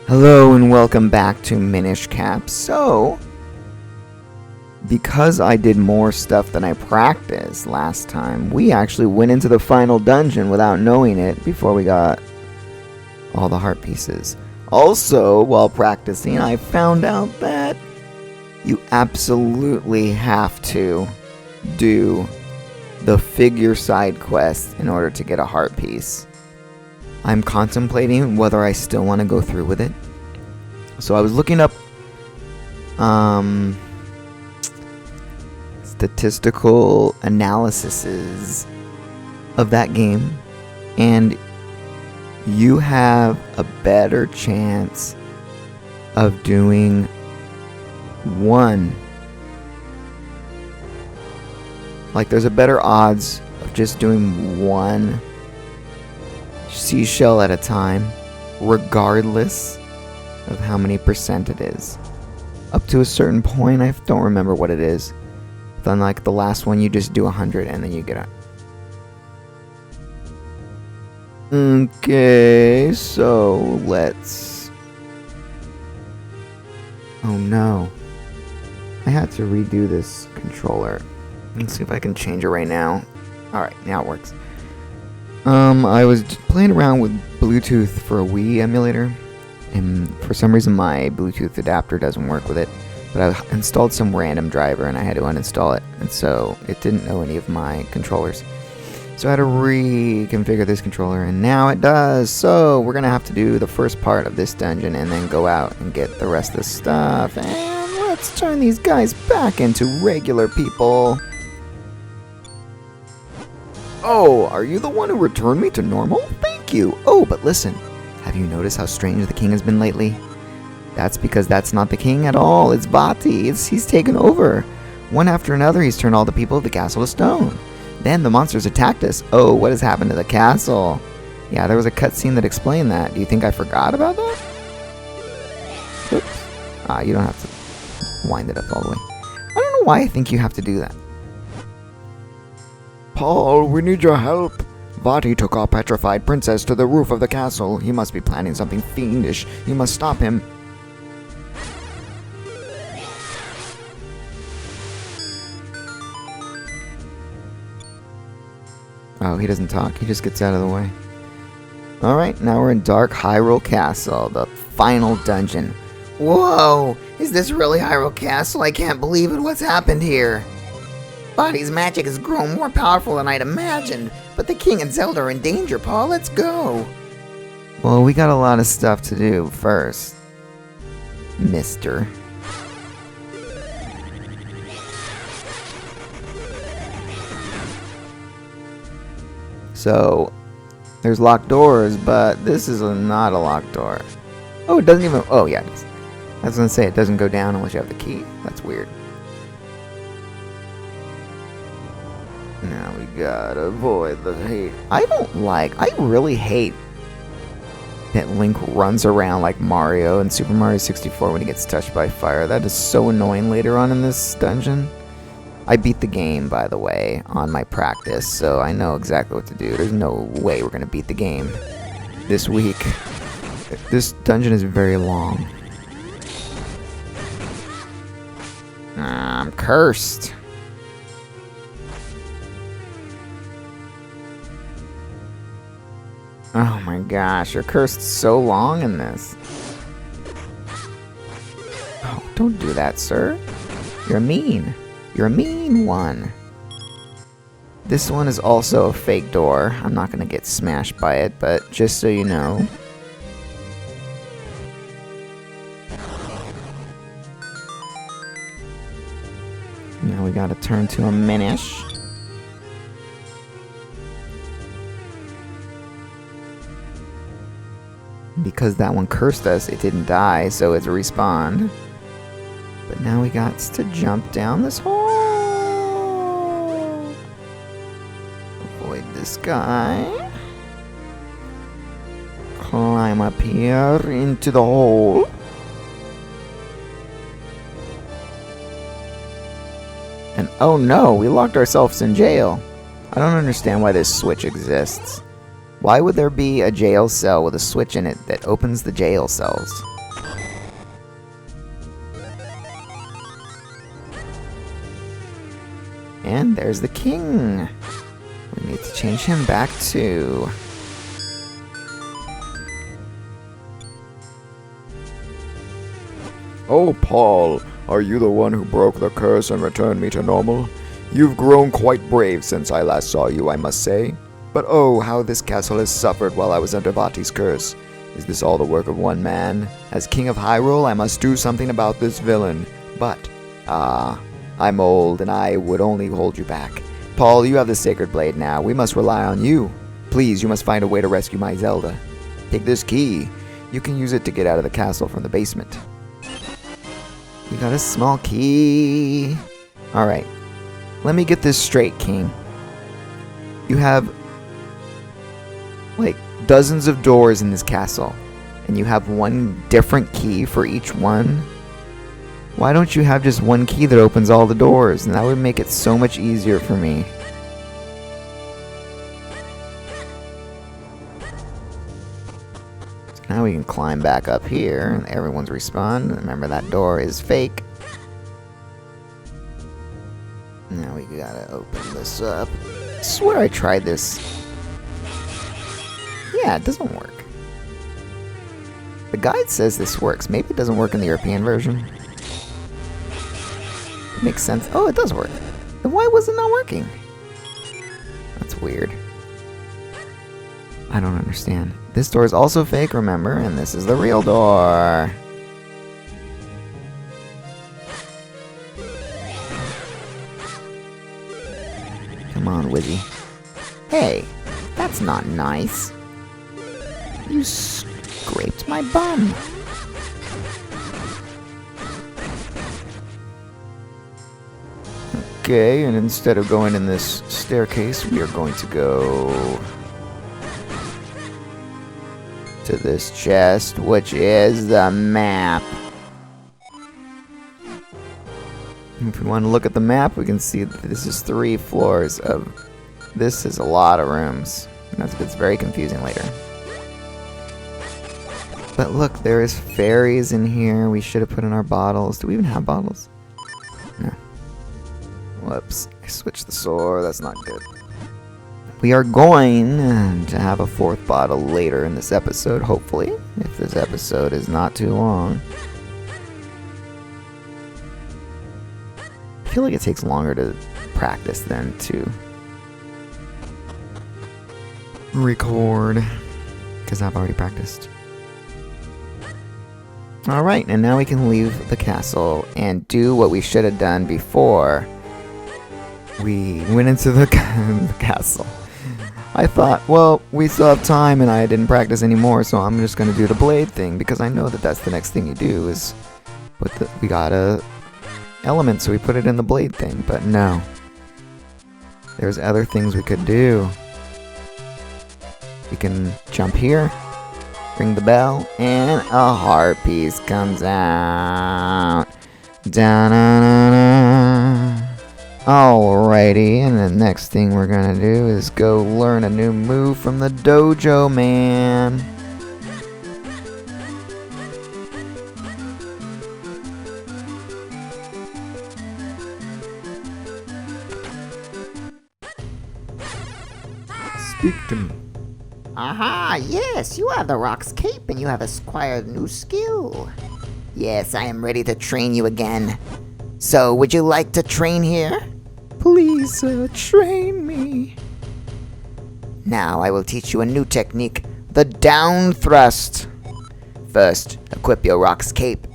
Hello and welcome back to Minish Cap. So, because I did more stuff than I practiced last time, we actually went into the final dungeon without knowing it before we got all the heart pieces. Also, while practicing, I found out that you absolutely have to do the figure side quest in order to get a heart piece. I'm contemplating whether I still want to go through with it. So I was looking up statistical analyses of that game, and you have a better chance of doing one. Like, there's a better odds of just doing one seashell at a time, regardless of how many percent it is. Up to a certain point, I don't remember what it is. Then, like the last one, you just do 100 and then you get it. Okay, so let's... Oh no. I had to redo this controller. Let's see if I can change it right now. Alright, now it works. I was playing around with Bluetooth for a Wii emulator, and for some reason my Bluetooth adapter doesn't work with it, but I installed some random driver and I had to uninstall it, and so it didn't know any of my controllers. So I had to reconfigure this controller, and now it does. So we're gonna have to do the first part of this dungeon and then go out and get the rest of the stuff, and let's turn these guys back into regular people. Oh, are you the one who returned me to normal? Thank you. Oh, but listen, have you noticed how strange the king has been lately? That's because that's not the king at all. It's Vati. He's taken over. One after another, he's turned all the people of the castle to stone. Then the monsters attacked us. Oh, what has happened to the castle? Yeah, there was a cutscene that explained that. Do you think I forgot about that? Oops. You don't have to wind it up all the way. I don't know why I think you have to do that. Paul, we need your help. Vati took our petrified princess to the roof of the castle. He must be planning something fiendish. You must stop him. Oh, he doesn't talk. He just gets out of the way. Alright, now we're in Dark Hyrule Castle, the final dungeon. Whoa! Is this really Hyrule Castle? I can't believe it. What's happened here? Vati's magic has grown more powerful than I'd imagined, but the king and Zelda are in danger, Paul. Let's go. Well, we got a lot of stuff to do first, mister. So, there's locked doors, but this is not a locked door. Oh, it doesn't even... Oh, yeah, it is. I was going to say, it doesn't go down unless you have the key. That's weird. Now we gotta avoid the hate. I really hate that Link runs around like Mario in Super Mario 64 when he gets touched by fire. That is so annoying later on in this dungeon. I beat the game, by the way, on my practice, so I know exactly what to do. There's no way we're gonna beat the game this week. This dungeon is very long. I'm cursed. Oh my gosh, you're cursed so long in this. Oh, don't do that, sir. You're mean. You're a mean one. This one is also a fake door. I'm not gonna get smashed by it, but just so you know. Now we gotta turn to a Minish. Because that one cursed us, it didn't die, so it's respawned. But now we got to jump down this hole. Avoid this guy. Climb up here into the hole. And oh no, we locked ourselves in jail. I don't understand why this switch exists. Why would there be a jail cell with a switch in it that opens the jail cells? And there's the king. We need to change him back too. Oh, Paul, are you the one who broke the curse and returned me to normal? You've grown quite brave since I last saw you, I must say. But oh, how this castle has suffered while I was under Vati's curse. Is this all the work of one man? As King of Hyrule, I must do something about this villain. But, I'm old and I would only hold you back. Paul, you have the Sacred Blade now. We must rely on you. Please, you must find a way to rescue my Zelda. Take this key. You can use it to get out of the castle from the basement. You got a small key. Alright. Let me get this straight, King. You have, like, dozens of doors in this castle. And you have one different key for each one. Why don't you have just one key that opens all the doors? And that would make it so much easier for me. So now we can climb back up here. And everyone's respawned. Remember, that door is fake. Now we gotta open this up. I swear I tried this. Yeah, it doesn't work. The guide says this works. Maybe it doesn't work in the European version. It makes sense. Oh, it does work. Then why was it not working? That's weird. I don't understand. This door is also fake, remember, and this is the real door. Come on, Wizzy. Hey, that's not nice. You scraped my bum. Okay, and instead of going in this staircase, we are going to go to this chest, which is the map. If we want to look at the map, we can see that this is 3 floors of... This is a lot of rooms. That gets very confusing later. But look, there is fairies in here. We should have put in our bottles. Do we even have bottles? No. Whoops. I switched the sword. That's not good. We are going to have a 4th bottle later in this episode, hopefully. If this episode is not too long. I feel like it takes longer to practice than to record, because I've already practiced. Alright, and now we can leave the castle and do what we should have done before we went into the castle. I thought, well, we still have time and I didn't practice anymore, so I'm just going to do the blade thing, because I know that that's the next thing you do is we got a element, so we put it in the blade thing, but no. There's other things we could do. We can jump here, ring the bell, and a heart piece comes out. Da-na-na-na. Alrighty, and the next thing we're gonna do is go learn a new move from the dojo man. Speak to me. Aha, yes, you have the Rock's Cape and you have acquired a new skill. Yes, I am ready to train you again. So, would you like to train here? Please, train me. Now I will teach you a new technique, the down thrust. First, equip your Rock's Cape.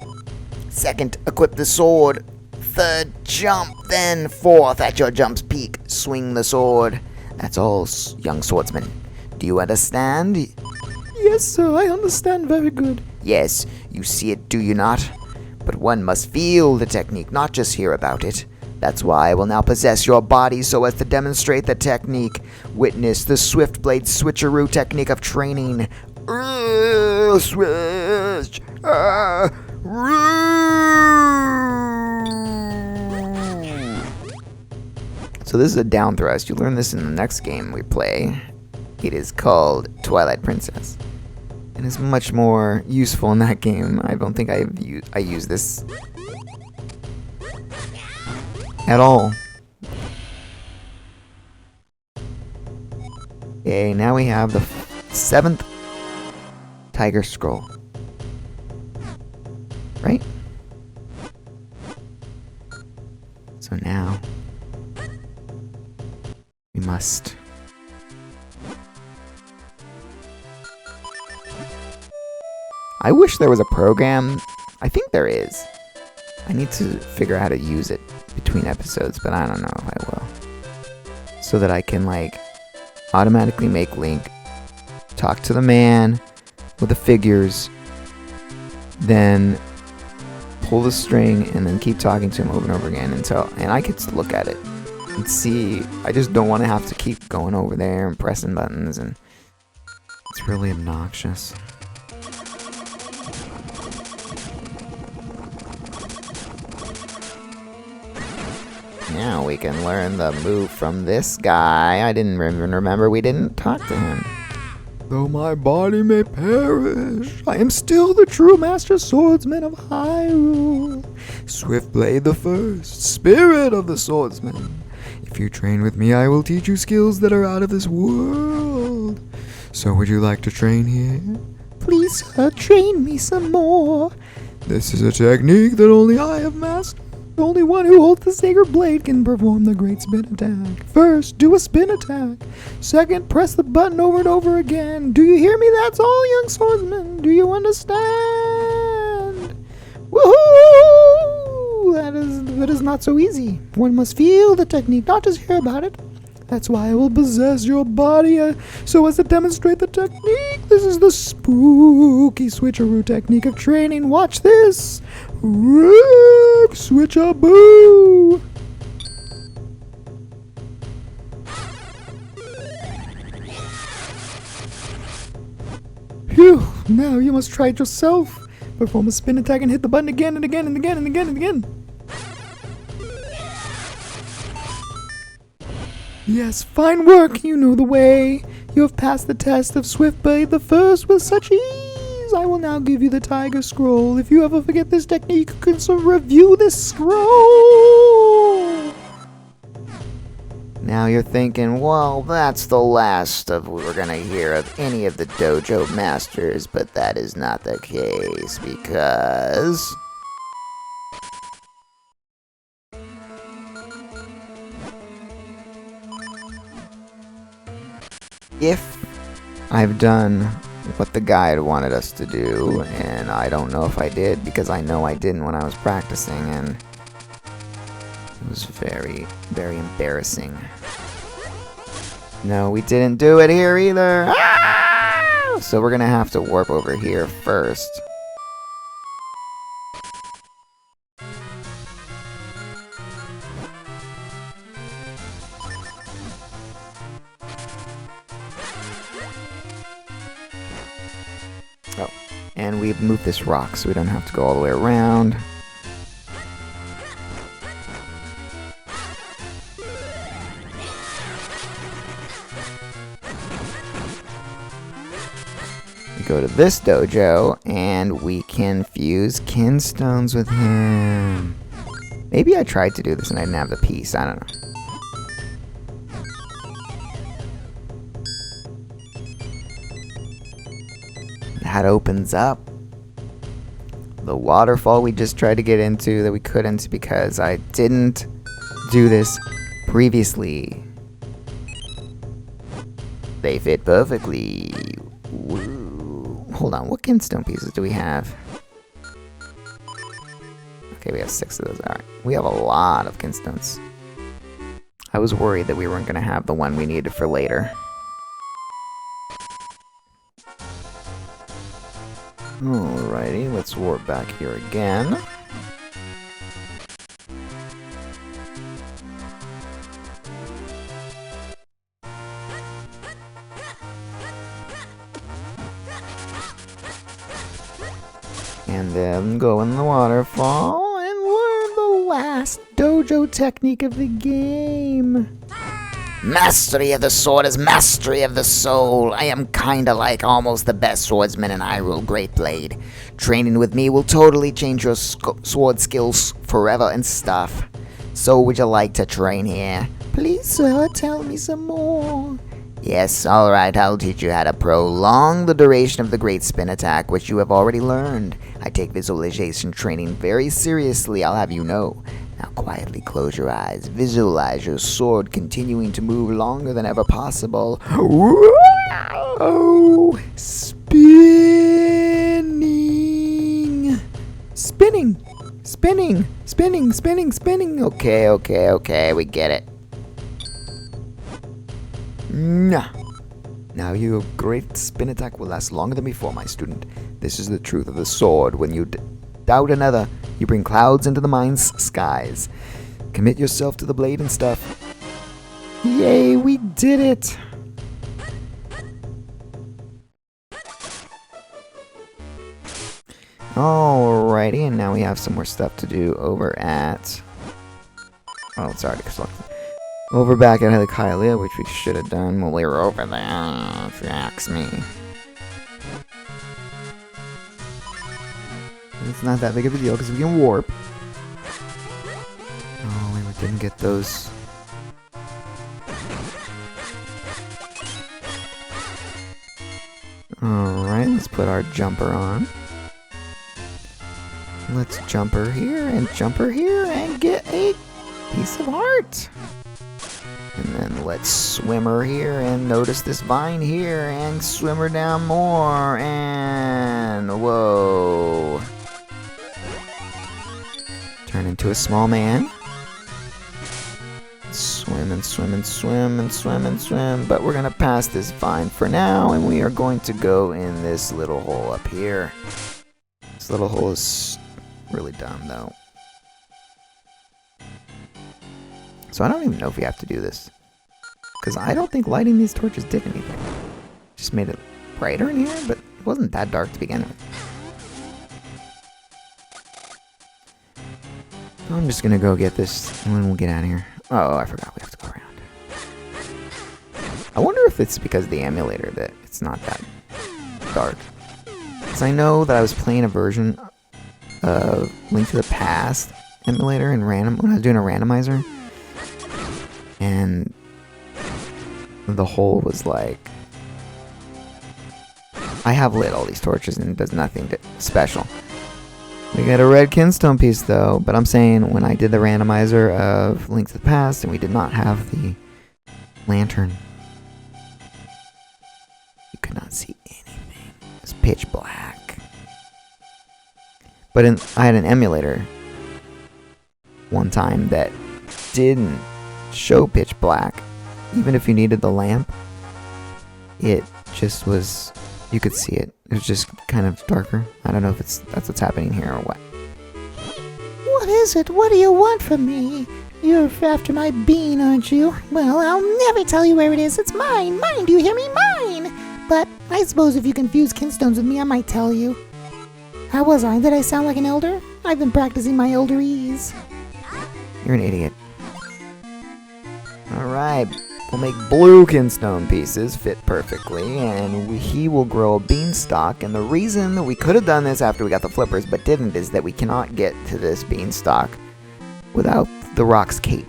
Second, equip the sword. Third, jump. Then, fourth, at your jump's peak, swing the sword. That's all, young swordsman. Do you understand? Yes, sir, I understand very good. Yes, you see it, do you not? But one must feel the technique, not just hear about it. That's why I will now possess your body so as to demonstrate the technique. Witness the swift blade switcheroo technique of training. Switch! So this is a down thrust. You learn this in the next game we play. It is called Twilight Princess. And it's much more useful in that game. I don't think I use this at all. Okay, now we have the 7th Tiger Scroll. Right? So now we must I wish there was a program. I think there is. I need to figure out how to use it between episodes, but I don't know if I will. So that I can like automatically make Link talk to the man with the figures, then pull the string and then keep talking to him over and over again and I could look at it and see. I just don't want to have to keep going over there and pressing buttons, and it's really obnoxious. Now we can learn the move from this guy. I didn't even remember we didn't talk to him. Though my body may perish, I am still the true master swordsman of Hyrule. Swiftblade the first, spirit of the swordsman. If you train with me, I will teach you skills that are out of this world. So would you like to train here? Please, sir, train me some more. This is a technique that only I have mastered. The only one who holds the sacred blade can perform the great spin attack. First, do a spin attack. Second, press the button over and over again. Do you hear me? That's all, young swordsman. Do you understand? Woohoo! That is not so easy. One must feel the technique, not just hear about it. That's why I will possess your body so as to demonstrate the technique. This is the spooky switcheroo technique of training. Watch this. Rick switchaboo. Phew, now you must try it yourself. Perform a spin attack and hit the button again and again and again and again and again. Yes, fine work. You know the way. You have passed the test of Swiftblade the First with such ease. I will now give you the Tiger Scroll. If you ever forget this technique, you can review this scroll. Now you're thinking, well, that's the last of we're gonna hear of any of the dojo masters, but that is not the case because if I've done what the guide wanted us to do, and I don't know if I did because I know I didn't when I was practicing, and it was very, very embarrassing. No, we didn't do it here either. Ah! So we're gonna have to warp over here first. Oh, and we've moved this rock so we don't have to go all the way around. We go to this dojo and we can fuse kinstones with him. Maybe I tried to do this and I didn't have the piece, I don't know. That opens up the waterfall we just tried to get into that we couldn't because I didn't do this previously. They fit perfectly. Woo. Hold on, what kinstone pieces do we have? Okay, we have 6 of those. Alright, we have a lot of kinstones. I was worried that we weren't going to have the one we needed for later. Alrighty, let's warp back here again. And then go in the waterfall and learn the last dojo technique of the game. Mastery of the sword is mastery of the soul. I am kinda like almost the best swordsman in Hyrule, Great Blade. Training with me will totally change your sword skills forever and stuff. So would you like to train here? Please, sir, tell me some more. Yes, alright, I'll teach you how to prolong the duration of the Great Spin attack, which you have already learned. I take visualization training very seriously, I'll have you know. Now quietly close your eyes, visualize your sword continuing to move longer than ever possible. Whoa! Spinning! Spinning! Spinning! Spinning! Spinning! Spinning! Okay, we get it. Nah. Now your great spin attack will last longer than before, my student. This is the truth of the sword. When you doubt another, you bring clouds into the mind's skies. Commit yourself to the blade and stuff. Yay, we did it! Alrighty, and now we have some more stuff to do over at... Oh, it's already selected. Over back at Hyrule, which we should have done when we were over there, if you ask me. It's not that big of a deal because we can warp. Oh, we didn't get those. Alright, let's put our jumper on. Let's jumper here and get a piece of heart. And then let's swimmer here and notice this vine here and swimmer down more and whoa. Turn into a small man. Swim and swim and swim and swim and swim. But we're gonna pass this vine for now and we are going to go in this little hole up here. This little hole is really dumb though. So I don't even know if we have to do this. Because I don't think lighting these torches did anything. Just made it brighter in here, but it wasn't that dark to begin with. I'm just gonna go get this and then we'll get out of here. Oh, I forgot we have to go around. I wonder if it's because of the emulator that it's not that dark. Because I know that I was playing a version of Link to the Past emulator in when I was doing a randomizer. And the hole was like, I have lit all these torches and it does nothing special. We got a red kinstone piece though, but I'm saying when I did the randomizer of Link to the Past and we did not have the lantern, you could not see anything. It was pitch black. But I had an emulator one time that didn't show pitch black. Even if you needed the lamp, it just was, you could see it. It was just kind of darker. I don't know if that's what's happening here or what. What is it? What do you want from me? You're after my bean, aren't you? Well, I'll never tell you where it is. It's mine. Mine, do you hear me? Mine! But I suppose if you confuse kinstones with me, I might tell you. How was I? Did I sound like an elder? I've been practicing my elderese. You're an idiot. Alright, we'll make blue kinstone pieces fit perfectly, and he will grow a beanstalk. And the reason that we could have done this after we got the flippers, but didn't, is that we cannot get to this beanstalk without the rock's cape.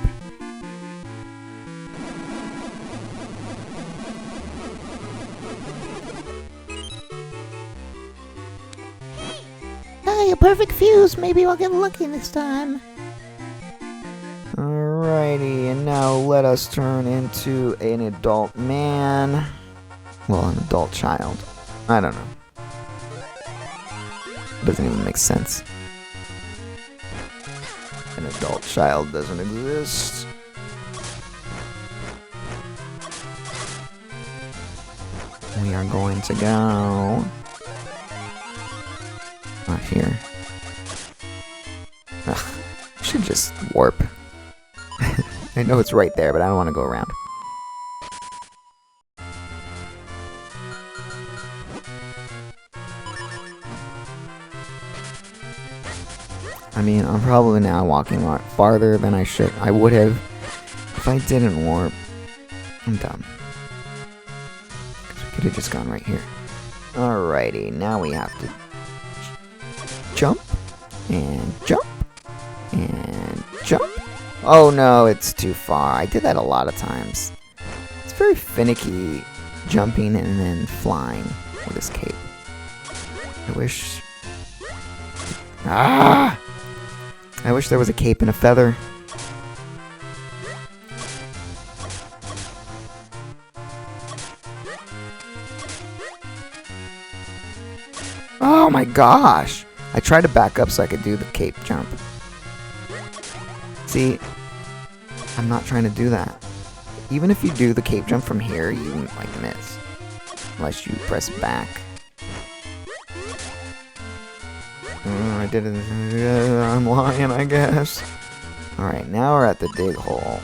Hey, a perfect fuse. Maybe I'll get lucky this time. Alrighty, and now let us turn into an adult man. Well, an adult child. I don't know. Doesn't even make sense. An adult child doesn't exist. We are going to go... not here. Ugh, I should just warp. I know it's right there, but I don't want to go around. I mean, I'm probably now walking a lot farther than I would have if I didn't warp. I'm dumb. 'Cause we could have just gone right here. Alrighty, now we have to jump and jump and jump. Oh no, it's too far. I did that a lot of times. It's very finicky jumping and then flying with this cape. I wish... Ah! I wish there was a cape and a feather. Oh my gosh! I tried to back up so I could do the cape jump. See, I'm not trying to do that. Even if you do the cape jump from here, you like miss. Unless you press back. I did it. I'm lying, I guess. Alright, now we're at the dig hole.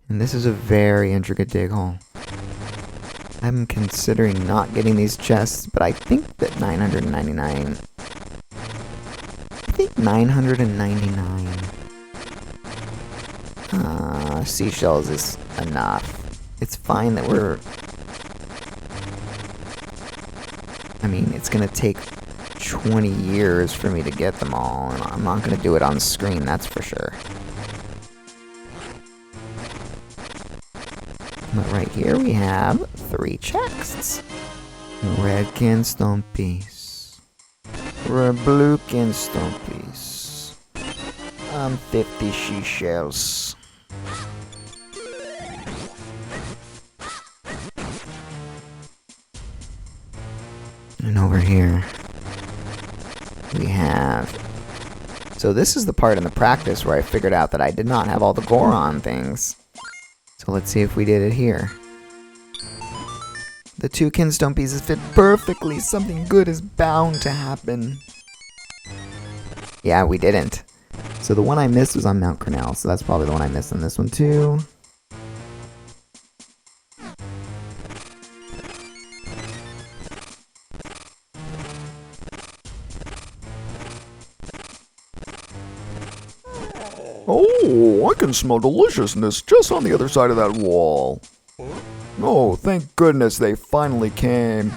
And this is a very intricate dig hole. I'm considering not getting these chests, but I think that 999... I think 999 seashells is enough. It's fine that we're... I mean, it's gonna take 20 years for me to get them all, and I'm not gonna do it on screen, that's for sure. But right here we have 3 chests. Red kinstone piece. Red blue kinstone piece. 50 seashells. And over here we have... So this is the part in the practice where I figured out that I did not have all the Goron things. So let's see if we did it here. The 2 kinstone pieces fit perfectly. Something good is bound to happen. Yeah, we didn't. So the one I missed was on Mount Cornell, so that's probably the one I missed on this one too. Oh, I can smell deliciousness just on the other side of that wall. Oh, thank goodness they finally came.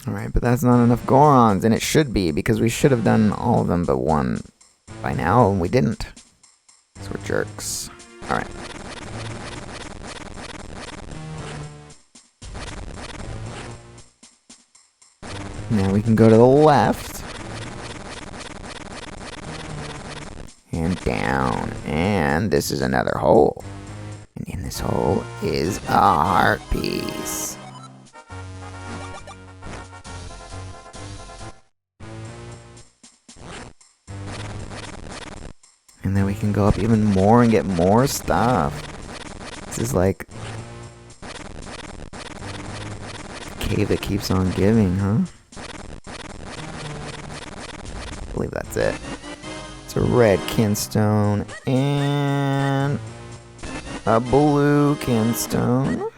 Alright, but that's not enough Gorons, and it should be, because we should have done all of them but one by now, and we didn't. So we're jerks. Alright. Now we can go to the left. And down. And this is another hole. And in this hole is a heart piece. And then we can go up even more and get more stuff. This is like a cave that keeps on giving, huh? I believe that's it. It's a red kinstone and a blue kinstone.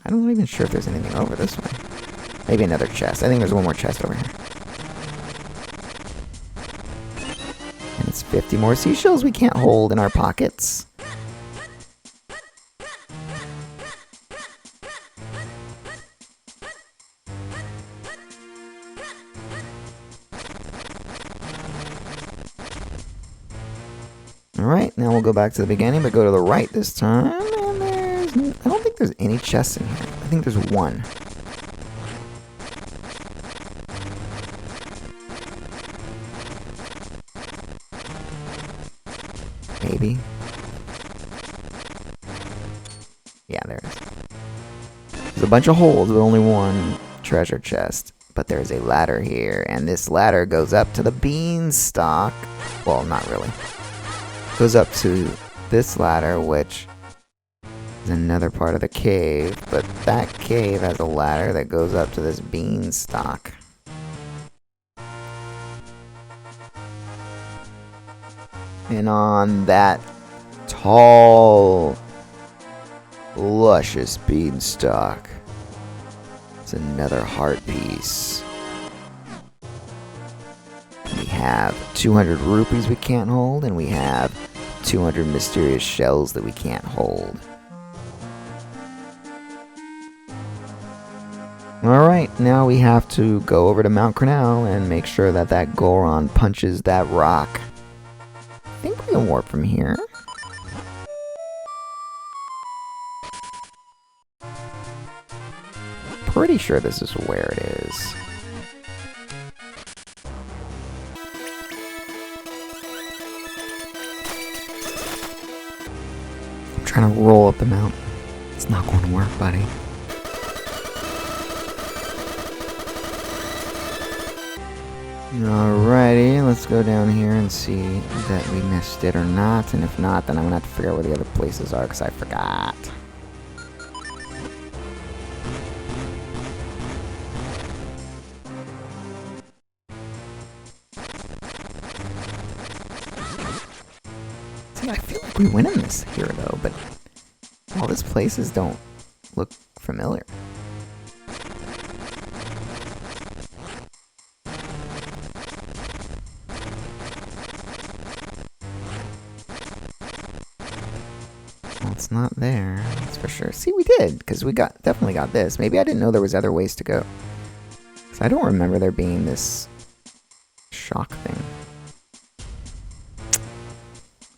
I'm not even sure if there's anything over this way. Maybe another chest. I think there's one more chest over here. And it's 50 more seashells we can't hold in our pockets. Alright, now we'll go back to the beginning, but go to the right this time. And I don't think there's any chests in here. I think there's one. Maybe. Yeah, there it is. There's a bunch of holes, but only one treasure chest. But there's a ladder here, and this ladder goes up to the beanstalk. Well, not really. Goes up to this ladder, which is another part of the cave, but that cave has a ladder that goes up to this beanstalk. And on that tall, luscious beanstalk It's another heart piece. We have 200 rupees we can't hold, and we have 200 mysterious shells that we can't hold. Alright, now we have to go over to Mount Cornell and make sure that that Goron punches that rock. I think we can warp from here. Pretty sure this is where it is. I'm trying to roll up the mountain. It's not going to work, buddy. Alrighty, let's go down here and see that we missed it or not. And if not, then I'm going to have to figure out where the other places are because I forgot. See, I feel like we went in this here though, but all these places don't look familiar. Well, it's not there, that's for sure. See, we did, because we definitely got this. Maybe I didn't know there was other ways to go. Because I don't remember there being this shock thing.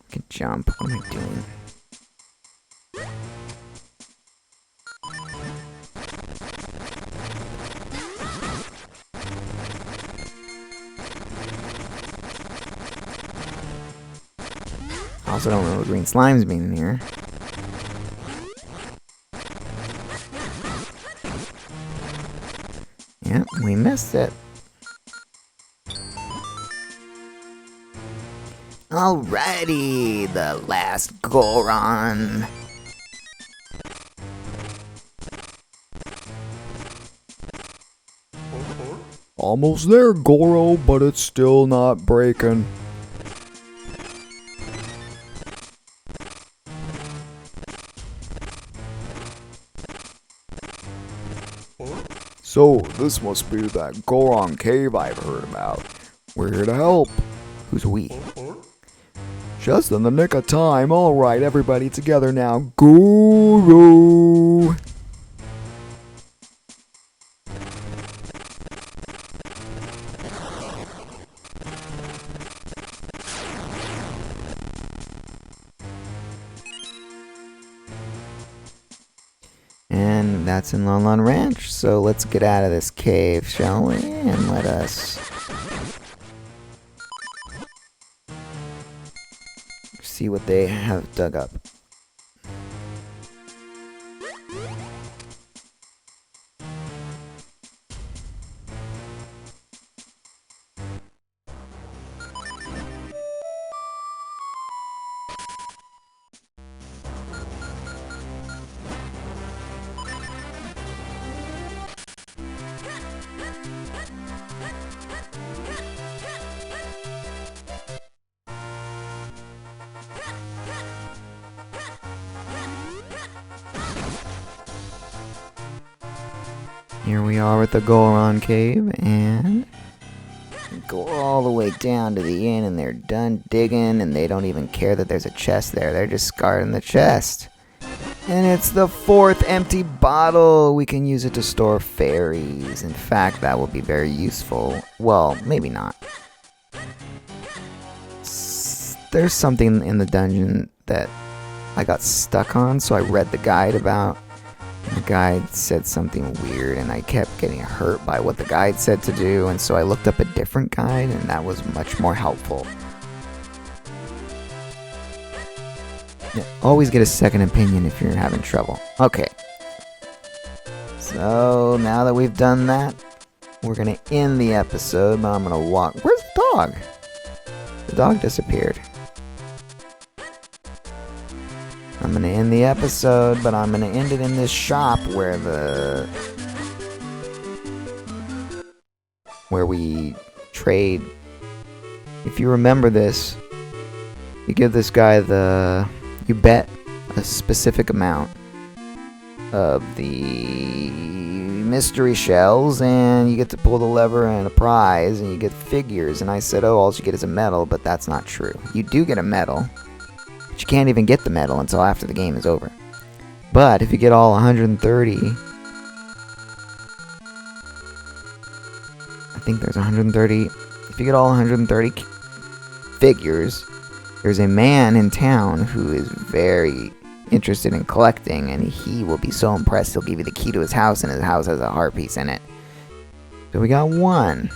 I can jump. What am I doing? I also don't remember green slimes being in here. Yep, we missed it. Alrighty, the last Goron. Almost there, Goro, but it's still not breaking. So, this must be that Goron Cave I've heard about. We're here to help. Who's we? Just in the nick of time. Alright, everybody together now. Guru! And that's in Lon Lon Ranch. So let's get out of this cave, shall we? And let us see what they have dug up. Here we are at the Goron Cave, and go all the way down to the end, and they're done digging, and they don't even care that there's a chest there. They're just guarding the chest. And it's the 4th empty bottle. We can use it to store fairies. In fact, that will be very useful. Well, maybe not. There's something in the dungeon that I got stuck on, so I read the guide about. The guide said something weird, and I kept getting hurt by what the guide said to do, and so I looked up a different guide, and that was much more helpful. Yeah, always get a second opinion if you're having trouble. Okay. So, now that we've done that, we're going to end the episode, but I'm going to walk. Where's the dog? The dog disappeared. I'm going to end the episode, but I'm going to end it in this shop where we trade. If you remember this, you give this guy you bet a specific amount, of the mystery shells, and you get to pull the lever and a prize, and you get figures. And I said, oh, all you get is a medal, but that's not true. You do get a medal, but you can't even get the medal until after the game is over. But if you get all 130, I think there's 130. If you get all 130 figures, there's a man in town who is very interested in collecting, and he will be so impressed he'll give you the key to his house, and his house has a heart piece in it. So we got 1,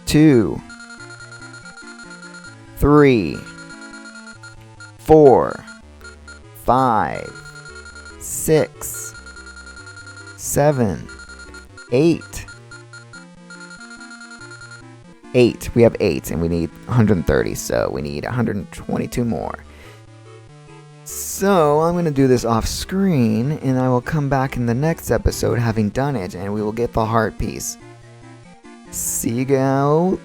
2, 3, 4, 5, 6, 7, 8. 8. We have 8, and we need 130, so we need 122 more. So I'm going to do this off screen, and I will come back in the next episode having done it, and we will get the heart piece. See you guys.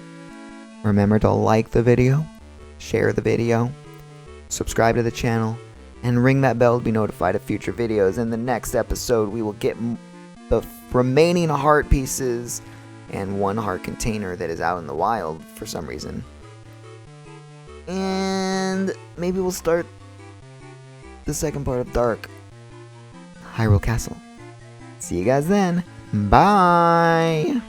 Remember to like the video, share the video, subscribe to the channel, and ring that bell to be notified of future videos. In the next episode, we will get the remaining heart pieces and 1 heart container that is out in the wild for some reason. And maybe we'll start the second part of Dark Hyrule Castle. See you guys then. Bye!